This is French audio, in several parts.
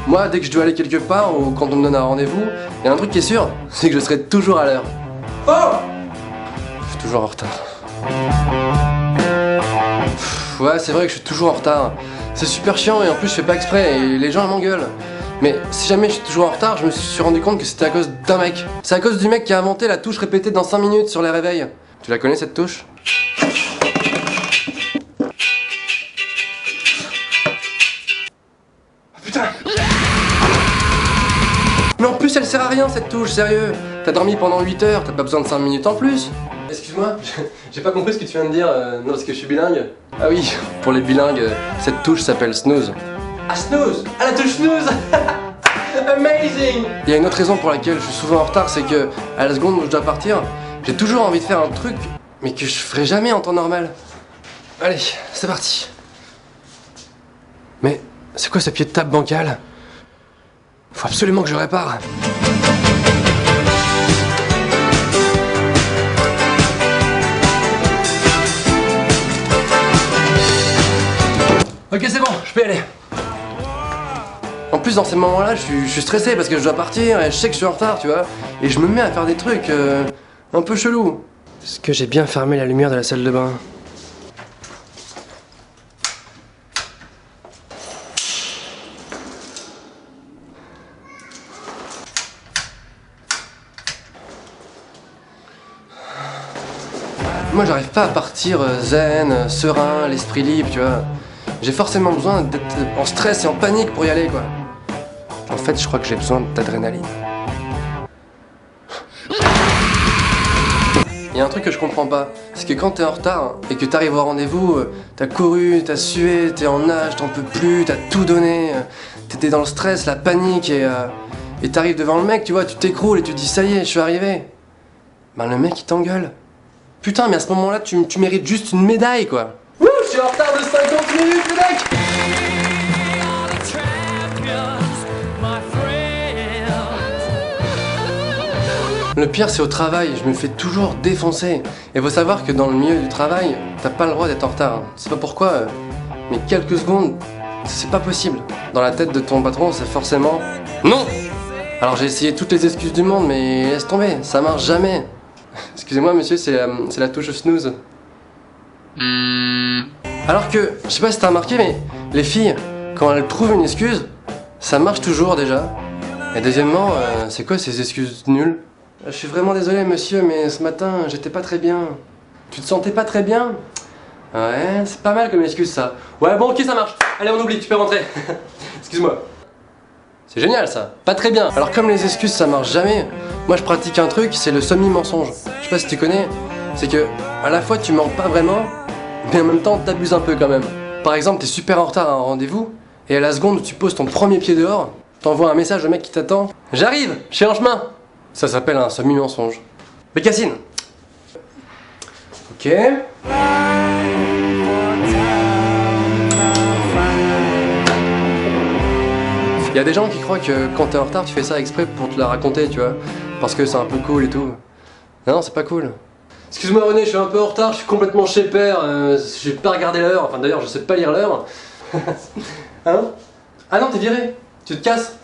Moi, dès que je dois aller quelque part ou quand on me donne un rendez-vous, il y a un truc qui est sûr, c'est que je serai toujours à l'heure. Oh! Je suis toujours en retard. Ouais, c'est vrai que je suis toujours en retard. C'est super chiant et en plus je fais pas exprès et les gens m'engueulent. Mais si jamais je suis toujours en retard, je me suis rendu compte que c'était à cause d'un mec. C'est à cause du mec qui a inventé la touche répétée dans 5 minutes sur les réveils. Tu la connais cette touche? Putain! Mais en plus elle sert à rien cette touche, sérieux! T'as dormi pendant 8 heures, t'as pas besoin de 5 minutes en plus! Excuse-moi, j'ai pas compris ce que tu viens de dire, non parce que je suis bilingue. Ah oui, pour les bilingues, cette touche s'appelle snooze. Ah snooze! Ah la touche snooze! Amazing! Il y a une autre raison pour laquelle je suis souvent en retard, c'est que à la seconde où je dois partir, j'ai toujours envie de faire un truc, mais que je ferai jamais en temps normal. Allez, c'est parti. Mais c'est quoi ce pied de table bancal? Faut absolument que je répare. Ok, c'est bon, je peux y aller. En plus, dans ces moments-là, je suis stressé parce que je dois partir et je sais que je suis en retard, tu vois. Et je me mets à faire des trucs un peu chelous. Est-ce que j'ai bien fermé la lumière de la salle de bain? Moi, j'arrive pas à partir zen, serein, l'esprit libre, tu vois. J'ai forcément besoin d'être en stress et en panique pour y aller, quoi. En fait, je crois que j'ai besoin d'adrénaline. Il y a un truc que je comprends pas, c'est que quand t'es en retard et que t'arrives au rendez-vous, t'as couru, t'as sué, t'es en nage, t'en peux plus, t'as tout donné, t'étais dans le stress, la panique et t'arrives devant le mec, tu vois, tu t'écroules et tu te dis ça y est, je suis arrivé. Ben le mec il t'engueule. Putain, mais à ce moment-là, tu mérites juste une médaille, quoi. Wouh, je suis en retard de 50 minutes, le mec! Le pire, c'est au travail, je me fais toujours défoncer. Et faut savoir que dans le milieu du travail, t'as pas le droit d'être en retard. C'est pas pourquoi, mais quelques secondes, c'est pas possible. Dans la tête de ton patron, c'est forcément non! Alors j'ai essayé toutes les excuses du monde, mais laisse tomber, ça marche jamais. Excusez-moi monsieur, c'est la touche snooze. Alors que, je sais pas si t'as remarqué, mais les filles, quand elles trouvent une excuse, ça marche toujours déjà. Et deuxièmement, c'est quoi ces excuses nulles? Je suis vraiment désolé monsieur, mais ce matin, j'étais pas très bien. Tu te sentais pas très bien? Ouais, c'est pas mal comme excuse ça. Ouais bon ok ça marche, allez on oublie, tu peux rentrer. Excuse-moi. C'est génial ça, pas très bien. Alors comme les excuses ça marche jamais, moi je pratique un truc, c'est le semi-mensonge. Je sais pas si tu connais, c'est que à la fois tu mens pas vraiment, mais en même temps t'abuses un peu quand même. Par exemple t'es super en retard à un rendez-vous, et à la seconde où tu poses ton premier pied dehors, t'envoies un message au mec qui t'attend. J'arrive, je suis en chemin. Ça s'appelle un semi-mensonge. Bécassine. Ok. Il y a des gens qui croient que quand t'es en retard, tu fais ça exprès pour te la raconter, tu vois. Parce que c'est un peu cool et tout. Non, c'est pas cool. Excuse-moi René, je suis un peu en retard, je suis complètement chez père, j'ai pas regardé l'heure, enfin d'ailleurs je sais pas lire l'heure. Hein? Ah non, t'es viré, tu te casses.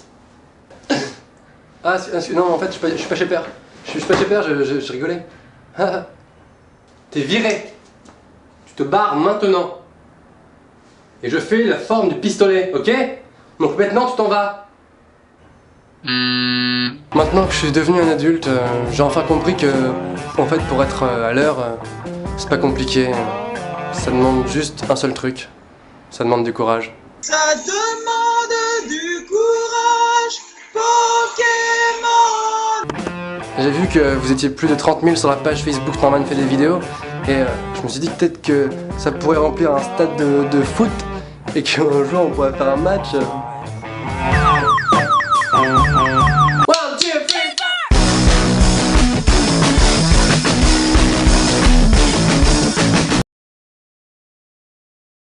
Ah non, en fait je suis pas chez père. Je suis pas chez père, je rigolais. T'es viré. Tu te barres maintenant. Et je fais la forme du pistolet, ok? Donc maintenant tu t'en vas. Maintenant que je suis devenu un adulte, j'ai enfin compris que, en fait, pour être à l'heure, c'est pas compliqué. Ça demande juste un seul truc. Ça demande du courage. Ça demande du courage, Pokémon. J'ai vu que vous étiez plus de 30 000 sur la page Facebook Norman fait des vidéos, et je me suis dit peut-être que ça pourrait remplir un stade de foot, et qu'un jour on pourrait faire un match.